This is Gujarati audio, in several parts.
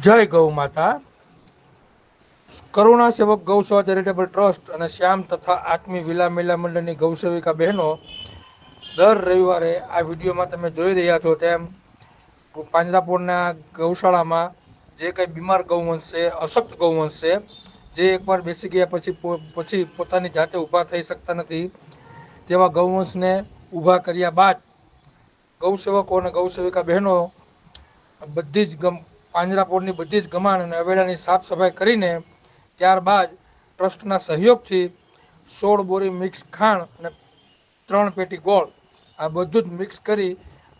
જય ગૌ માતા. કરુણા સેવક ગૌસેવા ચેરિટેબલ ટ્રસ્ટ અને શ્યામ તથા આત્મી વિલા મહિલા મંડળની ગૌસેવિકા બહેનો દર રવિવારે આ વિડીયોમાં તમે જોઈ રહ્યા છો તેમ પાંજરાપોળના ગૌશાળામાં જે કંઈ બીમાર ગૌવંશ છે, અશક્ત ગૌવંશ છે, જે એકવાર બેસી ગયા પછી પોતાની જાતે ઊભા થઈ શકતા નથી તેવા ગૌવંશને ઊભા કર્યા બાદ ગૌસેવકો અને ગૌસેવિકા બહેનો બધી જ પાંજરાપોળની બધી જ ગમાણ અને અવેડાની સાફ સફાઈ કરીને ત્યારબાદ ટ્રસ્ટના સહયોગથી 16 બોરી મિક્સ ખાંડ અને 3 પેટી ગોળ આ બધું જ મિક્સ કરી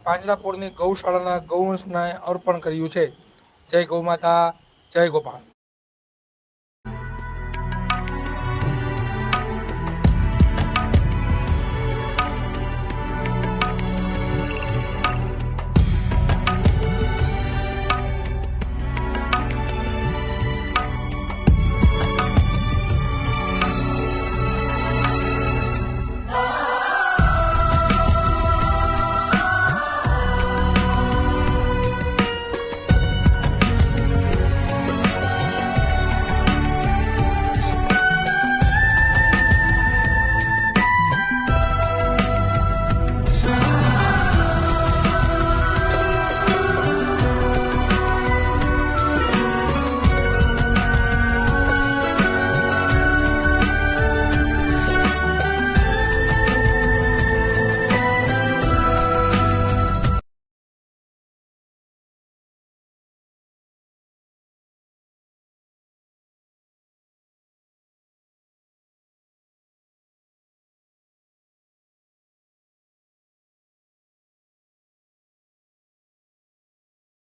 પાંજરાપોળની ગૌશાળાના ગૌવંશને અર્પણ કર્યું છે. જય ગૌ માતા, જય ગોપાલ.